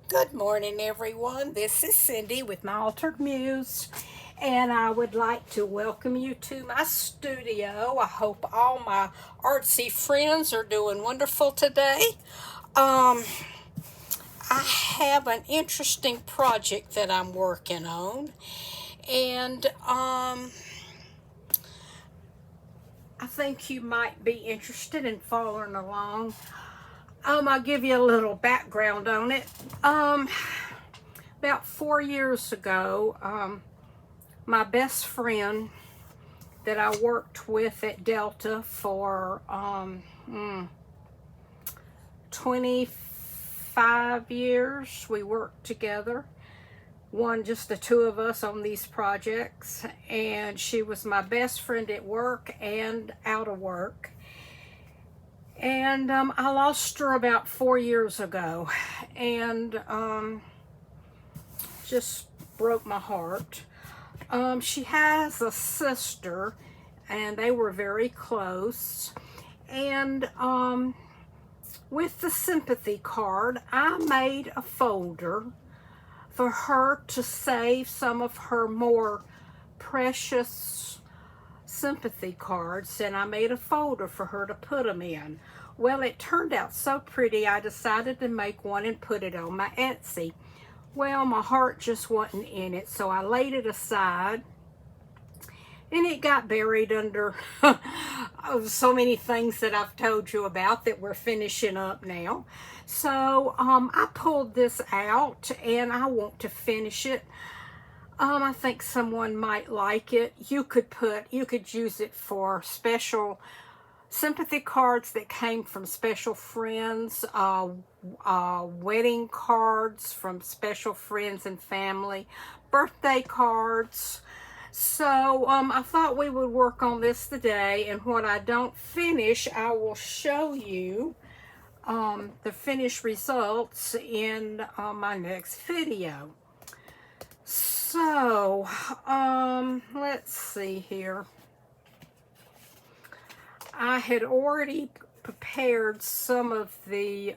Good morning, everyone. This is Cindy with my Altered Muse, and I would like to welcome you to my studio. I hope all my artsy friends are doing wonderful today. Um, I have an interesting project that I'm working on, and I think you might be interested in following along. I'll give you a little background on it. About 4 years ago, my best friend that I worked with at Delta for 25 years. We worked together, just the two of us on these projects, and she was my best friend at work and out of work. And I lost her about 4 years ago, and just broke my heart. She has a sister, and they were very close. And with the sympathy card, I made a folder for her to save some of her more precious sympathy cards, and I made a folder for her to put them in. Well, it turned out so pretty, I decided to make one and put it on my Etsy. Well, my heart just wasn't in it, so I laid it aside, and it got buried under so many things that I've told you about that we're finishing up now. So I pulled this out, and I want to finish it. I think someone might like it. You could use it for special sympathy cards that came from special friends, wedding cards from special friends and family, birthday cards. So I thought we would work on this today, and what I don't finish, I will show you the finished results in my next video. So let's see here. I had already prepared some of the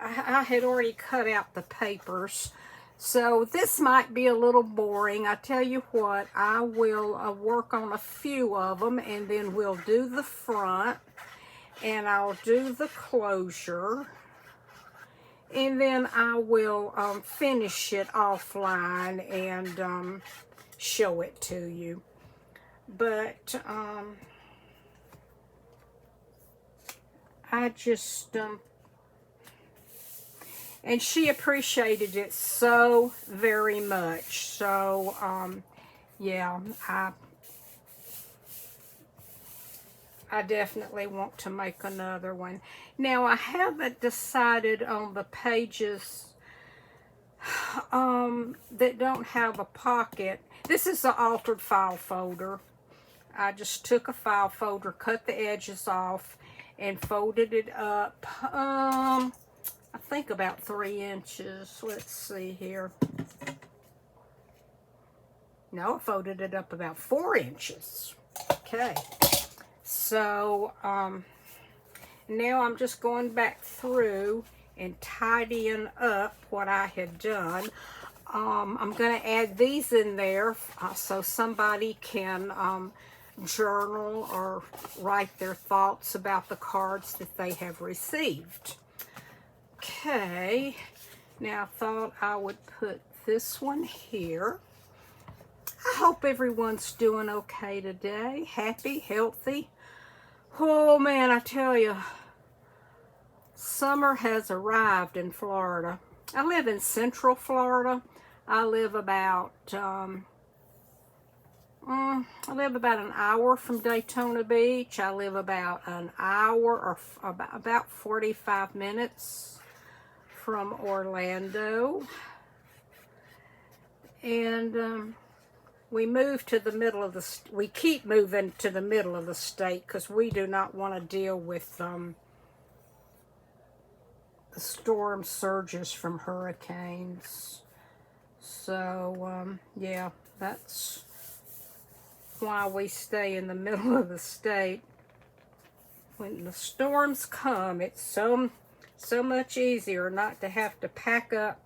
I had already cut out the papers, so this might be a little boring. I tell you what, I will work on a few of them, and then we'll do the front, and I'll do the closure, and then I will finish it offline and show it to you. But I just and she appreciated it so very much. So yeah, I definitely want to make another one. Now, I haven't decided on the pages that don't have a pocket. This is the altered file folder. I just took a file folder, cut the edges off, and folded it up, I think about 3 inches. Let's see here. No, I folded it up about 4 inches. Okay. So, now I'm just going back through and tidying up what I had done. I'm going to add these in there so somebody can journal or write their thoughts about the cards that they have received. Okay, now I thought I would put this one here. I hope everyone's doing okay today. Happy, healthy. Oh man, I tell you, summer has arrived in Florida. I live in Central Florida. I live about an hour from Daytona Beach. I live about an hour or about 45 minutes from Orlando. And we move to the middle of we keep moving to the middle of the state because we do not want to deal with the storm surges from hurricanes. So yeah, that's why we stay in the middle of the state. when the storms come, it's so much easier not to have to pack up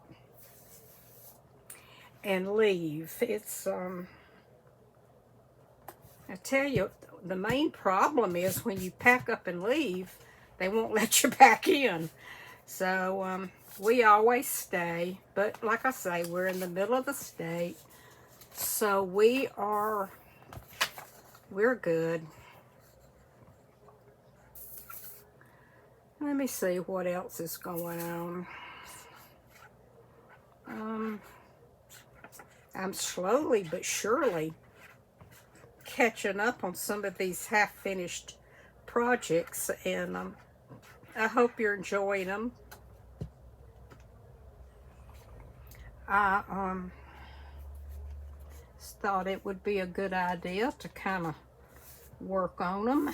and leave. It's I tell you, the main problem is when you pack up and leave, they won't let you back in. So we always stay, but like I say, we're in the middle of the state, so we're good. Let me see what else is going on. I'm slowly but surely catching up on some of these half-finished projects, and I hope you're enjoying them. I thought it would be a good idea to kind of work on them,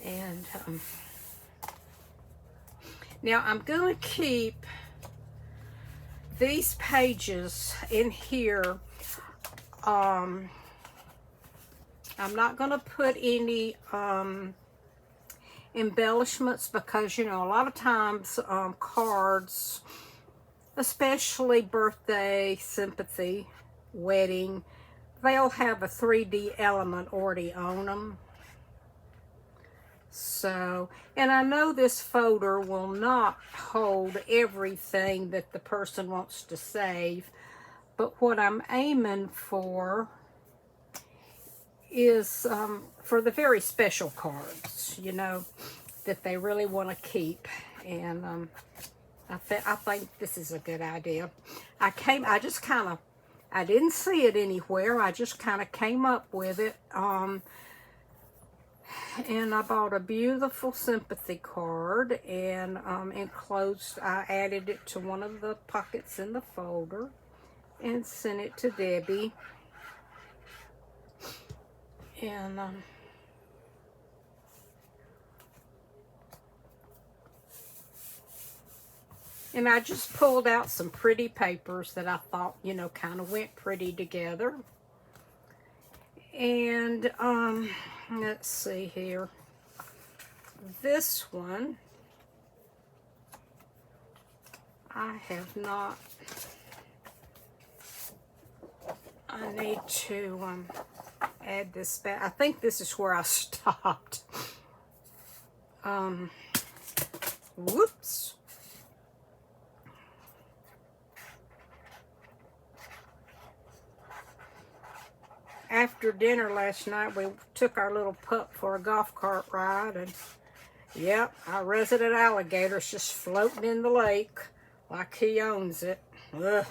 and now I'm going to keep these pages in here. I'm not going to put any embellishments, because you know, a lot of times cards, especially birthday, sympathy, wedding, they'll have a 3D element already on them. So, and I know this folder will not hold everything that the person wants to save, but what I'm aiming for is for the very special cards, you know, that they really want to keep. And I think this is a good idea. I didn't see it anywhere. I just kind of came up with it. And I bought a beautiful sympathy card, and enclosed, I added it to one of the pockets in the folder and sent it to Debbie. And I just pulled out some pretty papers that I thought, you know, kind of went pretty together. And let's see here. This one, I have not. I need to add this back. I think this is where I stopped. Whoops. After dinner last night, we took our little pup for a golf cart ride, and yep, our resident alligator's just floating in the lake like he owns it. Ugh.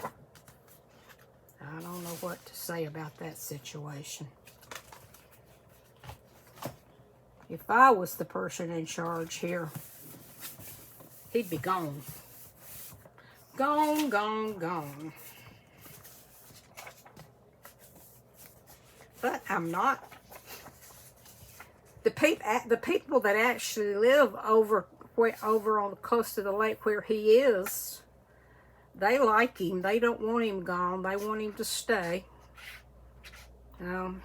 I don't know what to say about that situation. If I was the person in charge here, he'd be gone. Gone, gone, gone. But I'm not. The people that actually live over on close to the lake where he is, they like him. They don't want him gone. They want him to stay. I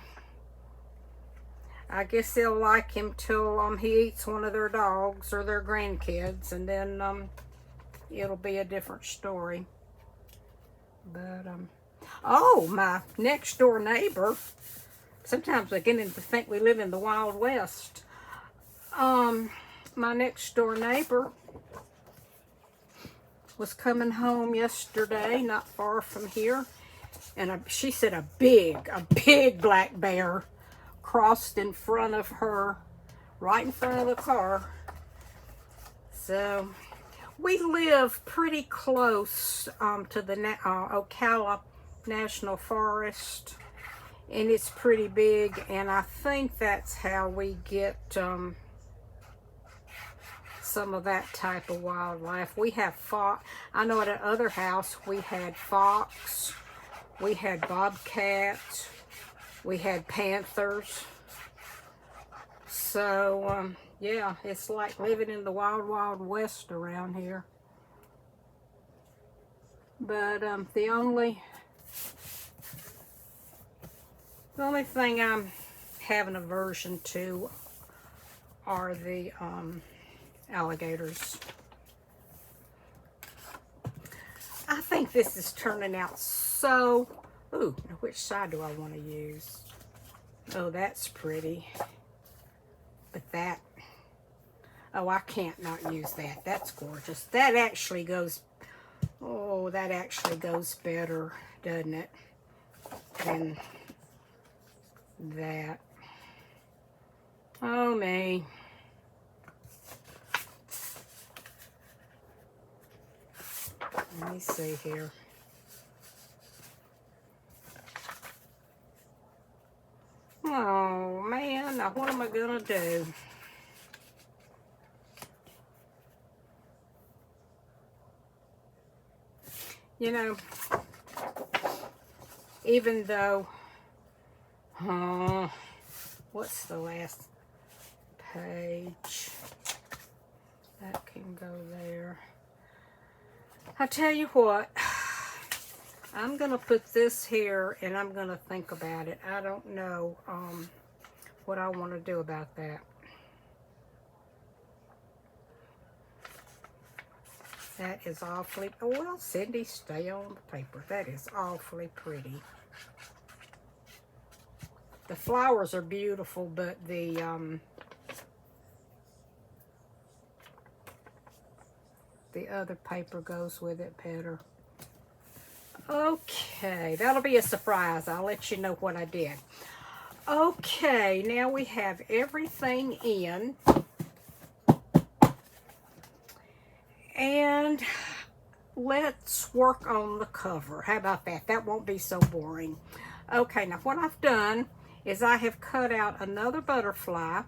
guess they'll like him till he eats one of their dogs or their grandkids, and then it'll be a different story. But oh, my next door neighbor. Sometimes I get to think we live in the Wild West. My next door neighbor was coming home yesterday, not far from here, and she said a big black bear crossed in front of her, right in front of the car. So we live pretty close to the Ocala National Forest. And it's pretty big, and I think that's how we get some of that type of wildlife. We have fox. I know at another house we had fox, we had bobcats, we had panthers. So yeah, it's like living in the wild west around here. But the only thing I'm having aversion to are the alligators. I think this is turning out so... Ooh, now which side do I want to use? Oh, that's pretty. But that... Oh, I can't not use that. That's gorgeous. That actually goes... Oh, that actually goes better, doesn't it? Than that. Oh, me. Let me see here. Oh, man. Now, what am I going to do? You know, even though... what's the last page? That can go there. I tell you what, I'm going to put this here and I'm going to think about it. I don't know what I want to do about that. That is awfully... Oh, well, Cindy, stay on the paper. That is awfully pretty. The flowers are beautiful, but the other paper goes with it better. Okay, that'll be a surprise. I'll let you know what I did. Okay, now we have everything in. And let's work on the cover. How about that? That won't be so boring. Okay, now what I've done is I have cut out another butterfly,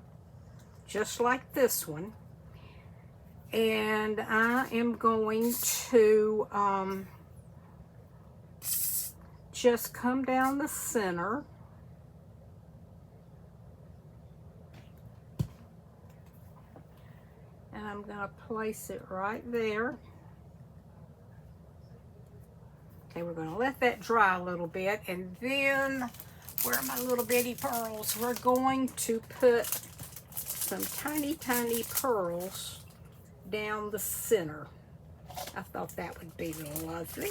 just like this one. And I am going to just come down the center. And I'm going to place it right there. Okay, we're going to let that dry a little bit. And then, where are my little bitty pearls? We're going to put some tiny, tiny pearls down the center. I thought that would be lovely.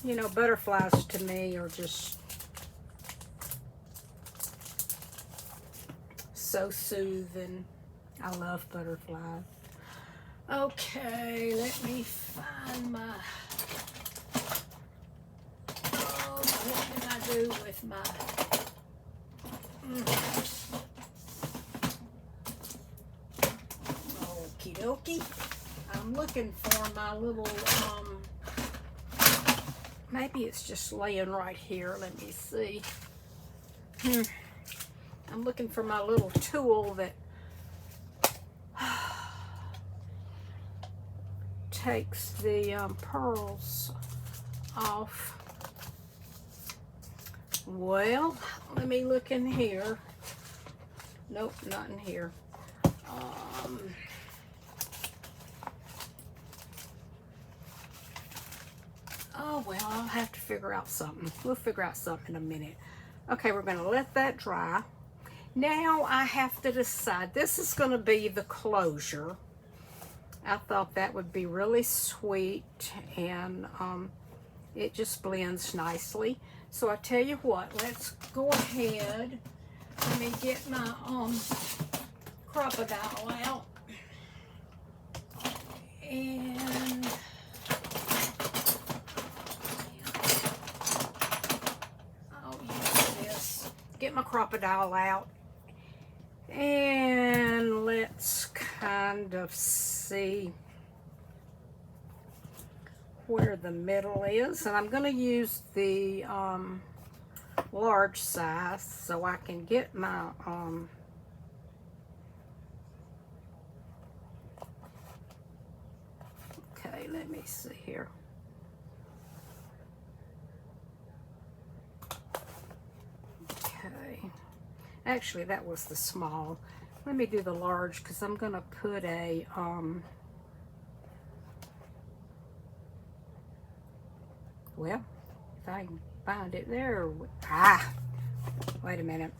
You know, butterflies to me are just so soothing. I love butterflies. Okay, let me find my... Oh, what can I do with my... Okie dokie. I'm looking for my little, maybe it's just laying right here. Let me see. I'm looking for my little tool that takes the pearls off. Well, let me look in here. Nope, not in here. Oh, well, I'll have to figure out something. We'll figure out something in a minute. Okay, we're going to let that dry. Now I have to decide. This is going to be the closure. I thought that would be really sweet, and it just blends nicely. So I tell you what, let's go ahead. Let me get my crocodile out. And I'll use this. Get my crocodile out. And let's kind of see where the middle is. And I'm going to use the large size so I can get my okay, let me see here. Okay, actually that was the small. Let me do the large because I'm going to put a well, if I can find it there. Wait a minute.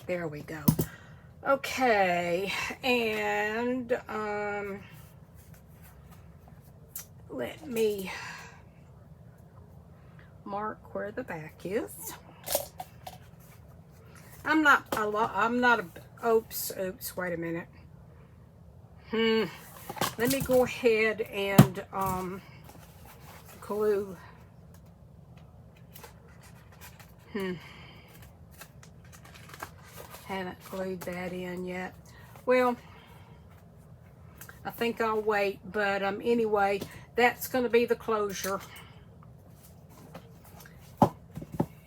There we go. Okay, and let me mark where the back is. I'm not oops, wait a minute. Let me go ahead and glue. Haven't glued that in yet. Well, I think I'll wait, but anyway, that's going to be the closure.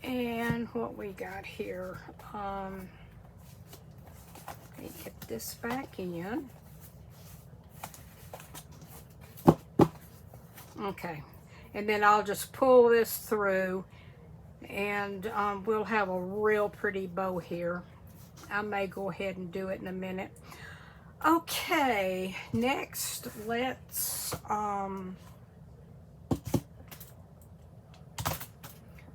And what we got here, let me get this back in. Okay, and then I'll just pull this through, and we'll have a real pretty bow here. I may go ahead and do it in a minute. Okay, next let's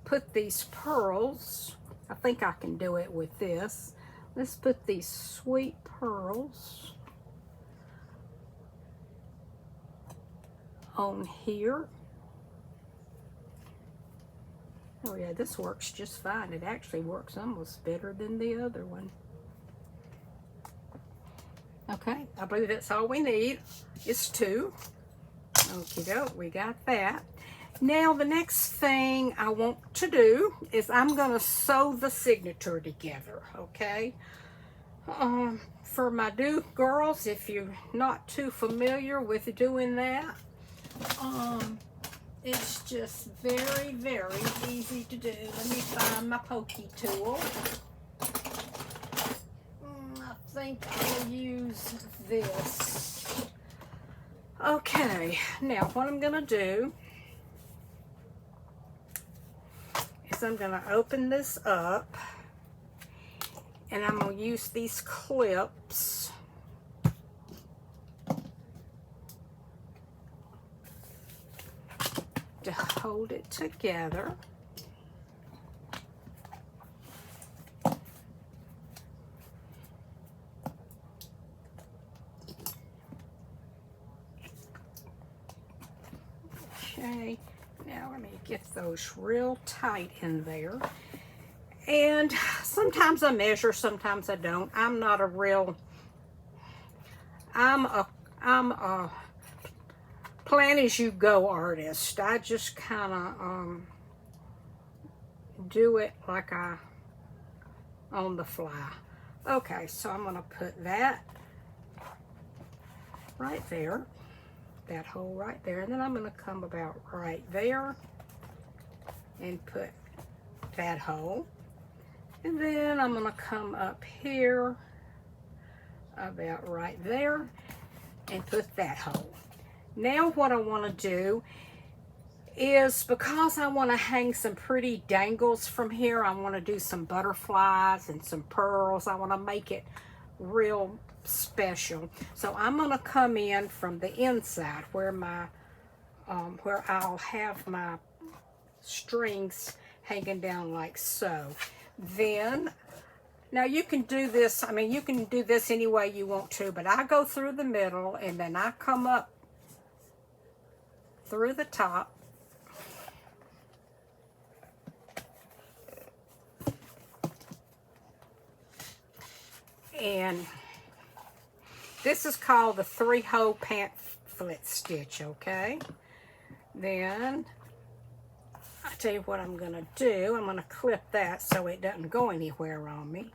put these pearls. I think I can do it with this. Let's put these sweet pearls on here. Oh yeah, this works just fine. It actually works almost better than the other one. Okay, I believe that's all we need. It's 2. Okie doke, we got that. Now the next thing I want to do is I'm gonna sew the signature together, okay? For my new girls, if you're not too familiar with doing that, it's just very, very easy to do. Let me find my pokey tool. I think I'll use this. Okay, now what I'm gonna do is I'm gonna open this up, and I'm gonna use these clips to hold it together. Okay, now let me get those real tight in there. And sometimes I measure, sometimes I don't. I'm a plan as you go artist. I just kind of do it like on the fly. Okay, so I'm gonna put that right there, that hole right there, and then I'm gonna come about right there and put that hole, and then I'm gonna come up here about right there and put that hole. Now what I want to do is, because I want to hang some pretty dangles from here, I want to do some butterflies and some pearls. I want to make it real special. So I'm going to come in from the inside where my where I'll have my strings hanging down like so. Then, now you can do this, I mean, you can do this any way you want to, but I go through the middle and then I come up through the top. And this is called the 3-hole pamphlet stitch, okay? Then, I'll tell you what I'm gonna do. I'm gonna clip that so it doesn't go anywhere on me.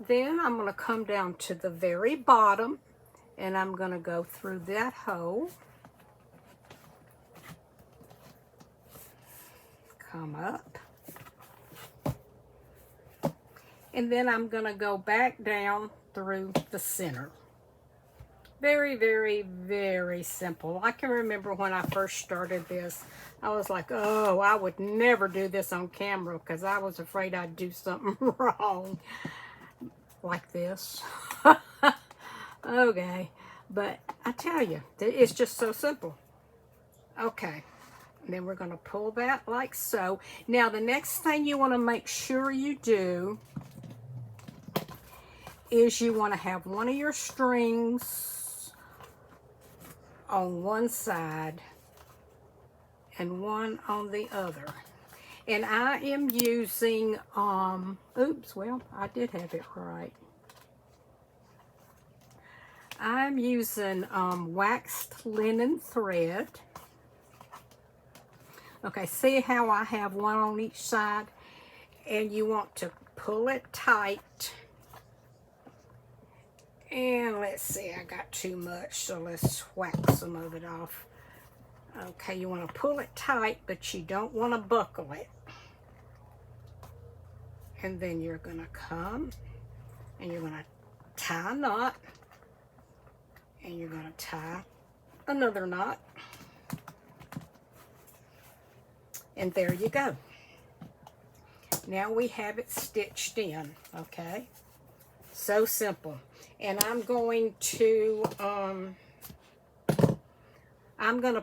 Then I'm gonna come down to the very bottom and I'm gonna go through that hole. Come up. And then I'm gonna go back down through the center. Very, very, very simple. I can remember when I first started this, I was like, oh, I would never do this on camera because I was afraid I'd do something wrong. Like this. Okay. But I tell you, it's just so simple. Okay. And then we're going to pull that like so. Now, the next thing you want to make sure you do is you want to have one of your strings on one side and one on the other. And I am using, oops, well, I did have it right. I'm using waxed linen thread. Okay, see how I have one on each side? And you want to pull it tight. And let's see, I got too much, so let's whack some of it off. Okay, you want to pull it tight, but you don't want to buckle it. And then you're going to come and you're going to tie a knot. And you're going to tie another knot. And there you go. Now we have it stitched in, okay? So simple. And I'm going to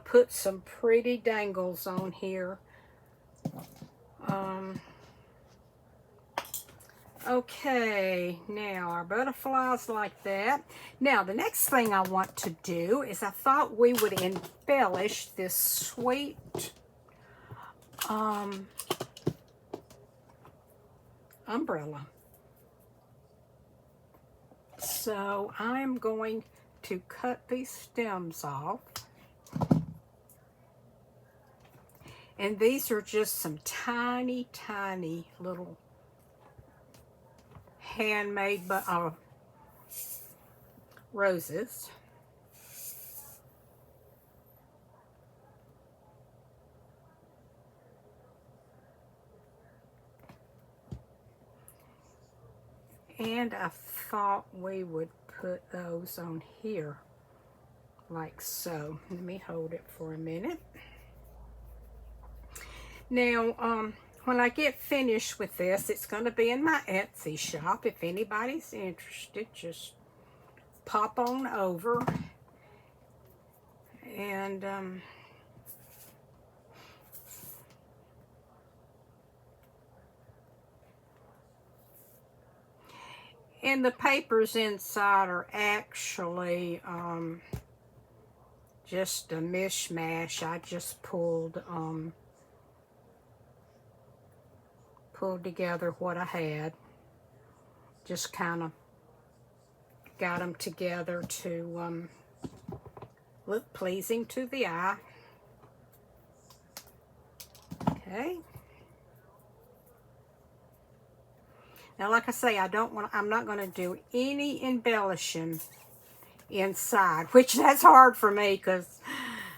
put some pretty dangles on here. Okay, now our butterflies like that. Now the next thing I want to do is I thought we would embellish this sweet umbrella. So I'm going to cut these stems off. And these are just some tiny, tiny little handmade roses. And I thought we would put those on here like so. Let me hold it for a minute. Now, when I get finished with this, it's going to be in my Etsy shop. If anybody's interested, just pop on over. And the papers inside are actually just a mishmash. I just pulled together what I had. Just kind of got them together to look pleasing to the eye. Okay. Now, like I say, I'm not going to do any embellishing inside, which that's hard for me because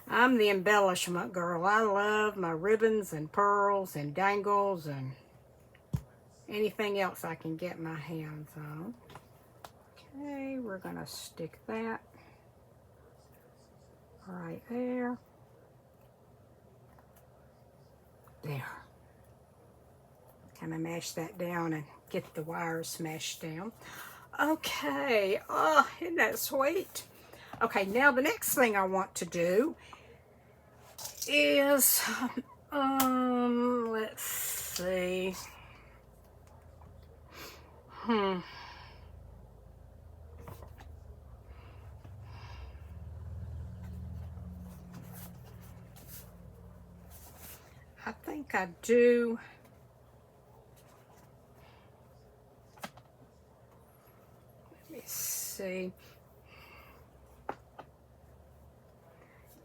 I'm the embellishment girl. I love my ribbons and pearls and dangles and anything else I can get my hands on. Okay, we're going to stick that right there. There. Kind of mash that down and get the wires smashed down. Okay, oh, isn't that sweet? Okay, now the next thing I want to do is, let's see. I think I do. Let me see.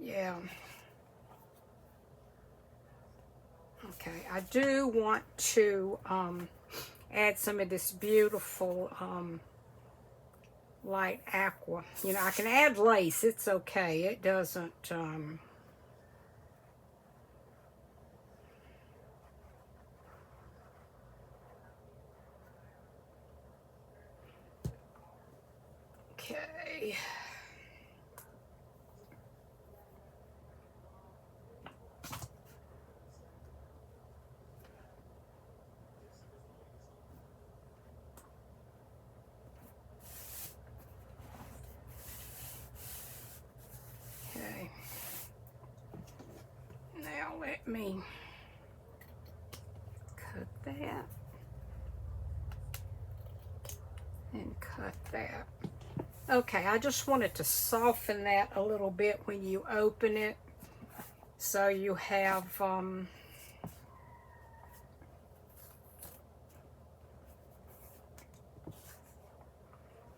Yeah. Okay, I do want to add some of this beautiful light aqua. You know, I can add lace. It's okay. It doesn't... Okay. Okay. Now let me cut that. and cut that. Okay, I just wanted to soften that a little bit when you open it, so you have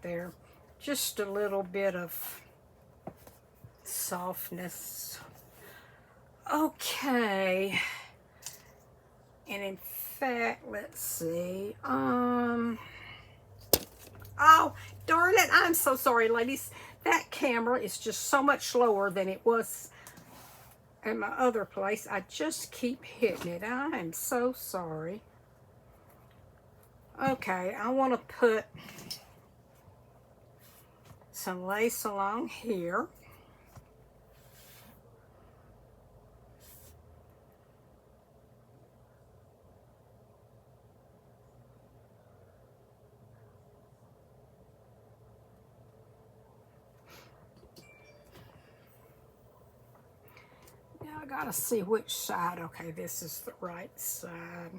there, just a little bit of softness. Okay, and in fact, let's see, oh darn it, I'm so sorry, ladies. That camera is just so much slower than it was at my other place. I just keep hitting it. I am so sorry. Okay, I want to put some lace along here. Now I gotta see which side. Okay, this is the right side.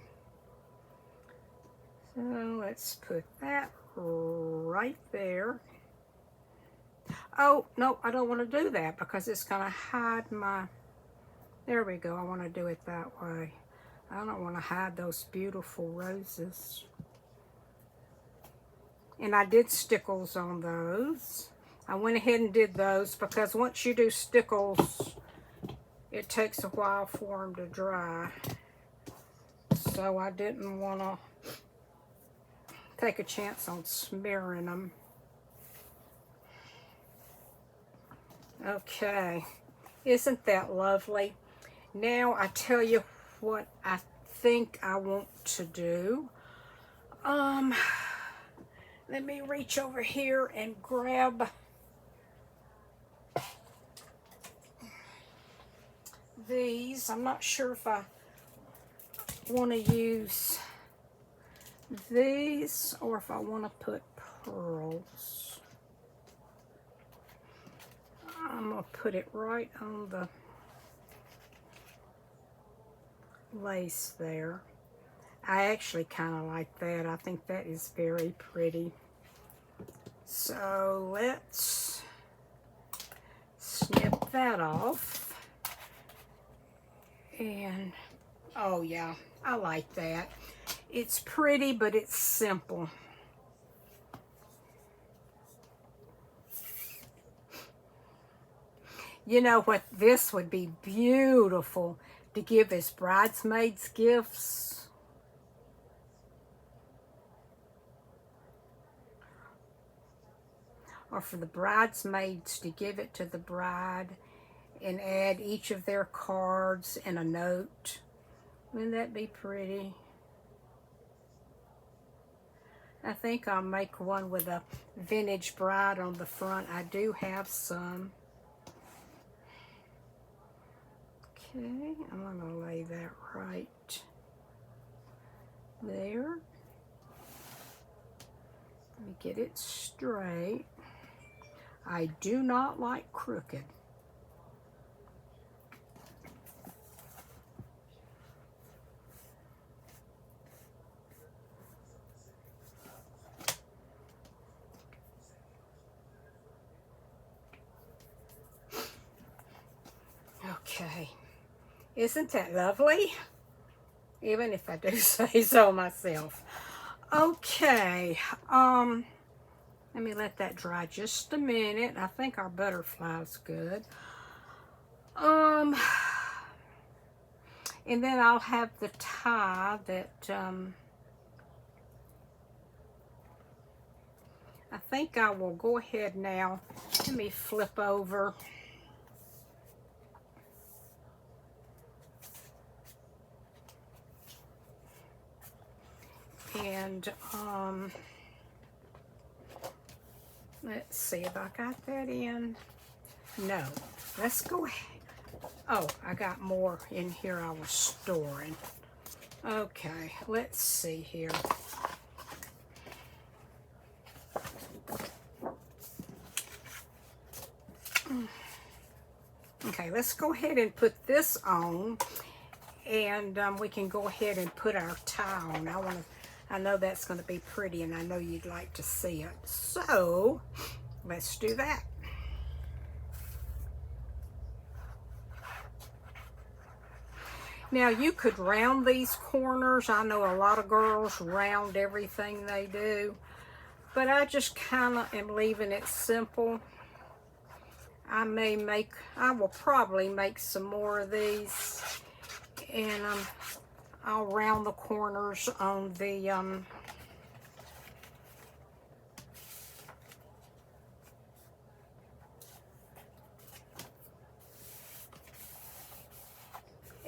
So let's put that right there. Oh, no, I don't want to do that because it's going to hide my... There we go. I want to do it that way. I don't want to hide those beautiful roses. And I did stickles on those. I went ahead and did those because once you do stickles, it takes a while for them to dry. So I didn't want to take a chance on smearing them. Okay, isn't that lovely? Now I tell you what I think I want to do. Let me reach over here and grab these. I'm not sure if I want to use these or if I want to put pearls. I'm going to put it right on the lace there. I actually kind of like that. I think that is very pretty. So let's snip that off. And, oh yeah, I like that. It's pretty, but it's simple. You know what? This would be beautiful to give as bridesmaids gifts. Or for the bridesmaids to give it to the bride and add each of their cards and a note. Wouldn't that be pretty? I think I'll make one with a vintage bride on the front. I do have some. Okay, I'm going to lay that right there. Let me get it straight. I do not like crooked. Okay, isn't that lovely? Even if I do say so myself. Okay, let me let that dry just a minute. I think our butterfly's good. And then I'll have the tie that, I think I will go ahead now. Let me flip over. And, let's see if I got that in. No, let's go ahead. Oh, I got more in here I was storing. Okay, let's see here. Okay, let's go ahead and put this on, and we can go ahead and put our tie on. I know that's going to be pretty, and I know you'd like to see it. So let's do that. Now you could round these corners. I know a lot of girls round everything they do, but I just kind of am leaving it simple. I will probably make some more of these, and I'll round the corners on the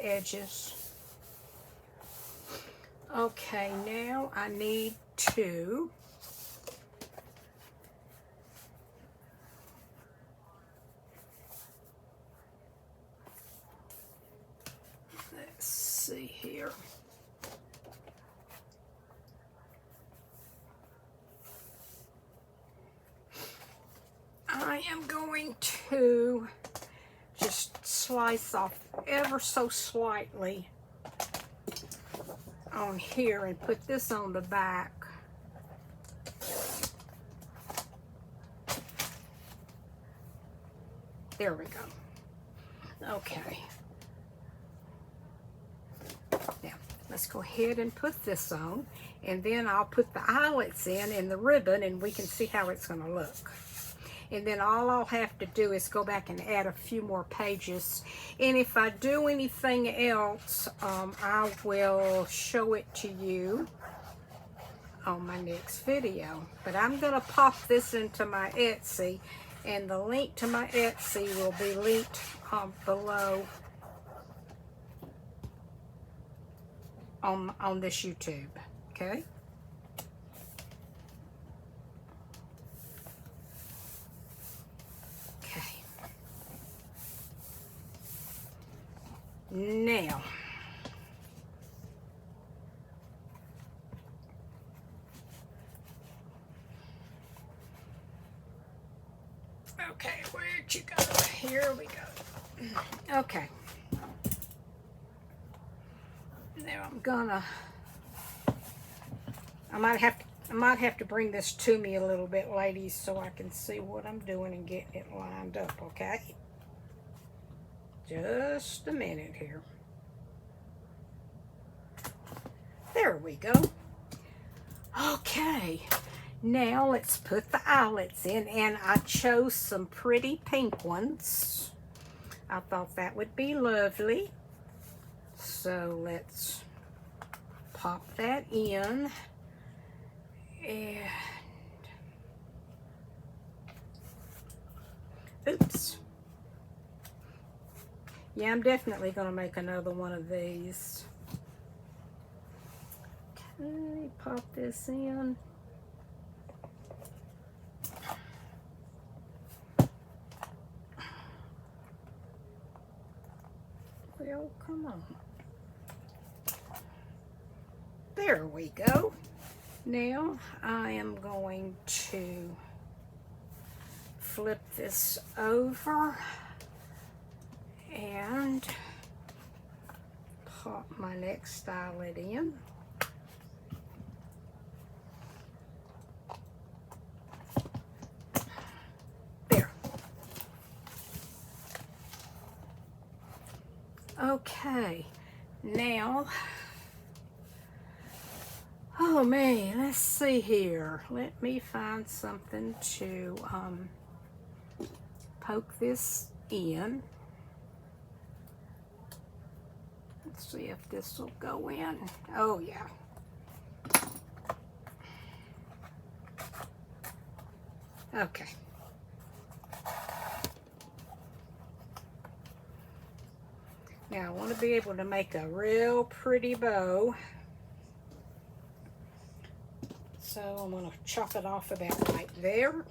edges. Okay, now I need to let's see here. I am going to just slice off ever so slightly on here and put this on the back. There we go. Okay. Now, let's go ahead and put this on, and then I'll put the eyelets in and the ribbon, and we can see how it's going to look. And then all I'll have to do is go back and add a few more pages. And if I do anything else, I will show it to you on my next video. But I'm going to pop this into my Etsy, and the link to my Etsy will be linked below on this YouTube. Okay? Now, okay, where'd you go? Here we go. Okay. Now I might have to bring this to me a little bit, ladies, so I can see what I'm doing and getting it lined up, okay? Just a minute here. There we go. Okay, now let's put the eyelets in, and I chose some pretty pink ones. I thought that would be lovely. So let's pop that in, and oops. Yeah, I'm definitely going to make another one of these. Okay, pop this in. Well, come on. There we go. Now I am going to flip this over and pop my next eyelet in. There. Okay, now, oh man, let's see here. Let me find something to poke this in. Let's see if this will go in. Oh yeah. Okay. Now I want to be able to make a real pretty bow. So I'm going to chop it off about right there.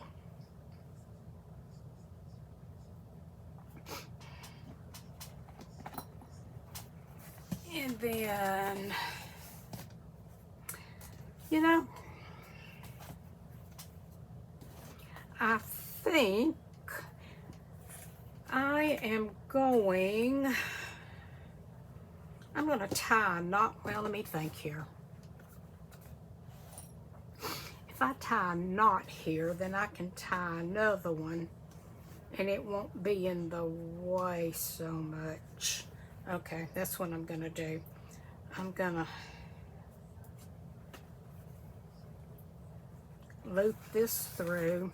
And then, you know, I think I am going, I'm going to tie a knot. Well, let me think here. if I tie a knot here, then I can tie another one and it won't be in the way so much. Okay, that's what I'm gonna do. I'm gonna loop this through.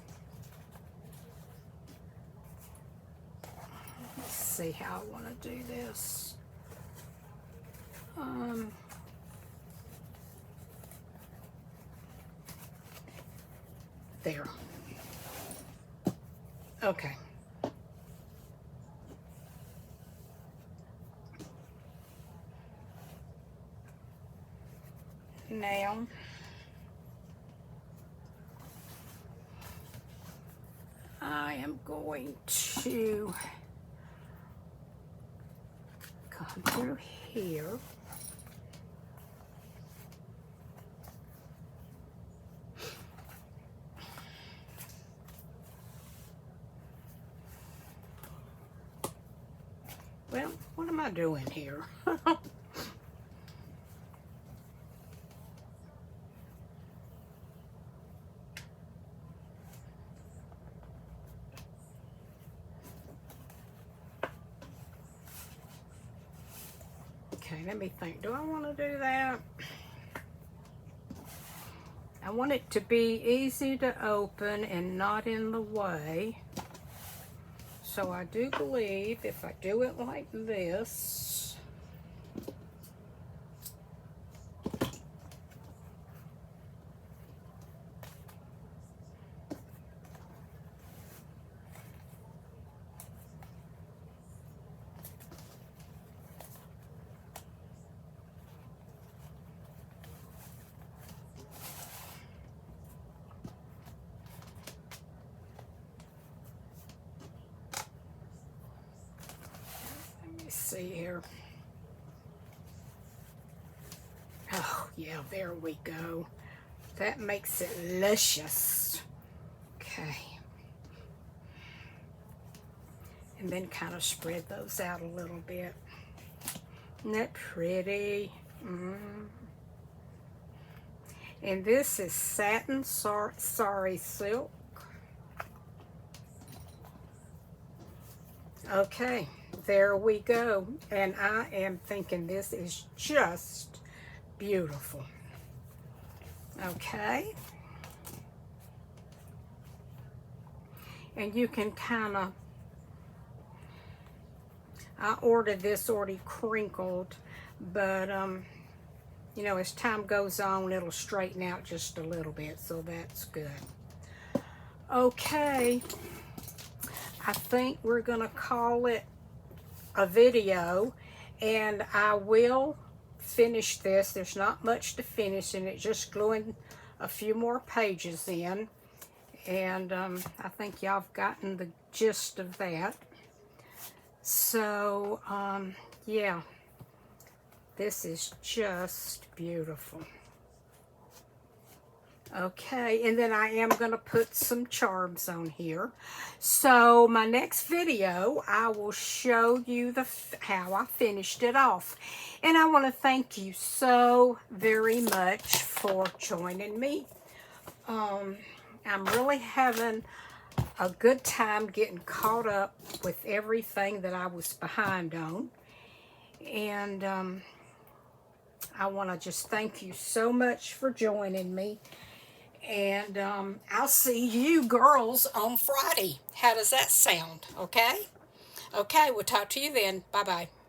Let's see how I want to do this. There. Okay. Now, I am going to come through here. Well, what am I doing here? Okay, let me think. Do I want to do that? I want it to be easy to open and not in the way. So I do believe if I do it like this, see here. Oh, yeah, there we go. That makes it luscious. Okay. And then kind of spread those out a little bit. Isn't that pretty? And this is satin sari silk. Okay, there we go. And I am thinking this is just beautiful. Okay. And you can kind of, I ordered this already crinkled, but you know, as time goes on, it'll straighten out just a little bit, so that's good. Okay, I think we're gonna call it a video, and I will finish this. There's not much to finish in it, just gluing a few more pages in, and I think y'all have gotten the gist of that. So yeah, this is just beautiful. Okay, and then I am going to put some charms on here. So my next video, I will show you how I finished it off. And I want to thank you so very much for joining me. I'm really having a good time getting caught up with everything that I was behind on. And I want to just thank you so much for joining me. And I'll see you girls on Friday. How does that sound? Okay? Okay, we'll talk to you then. Bye-bye.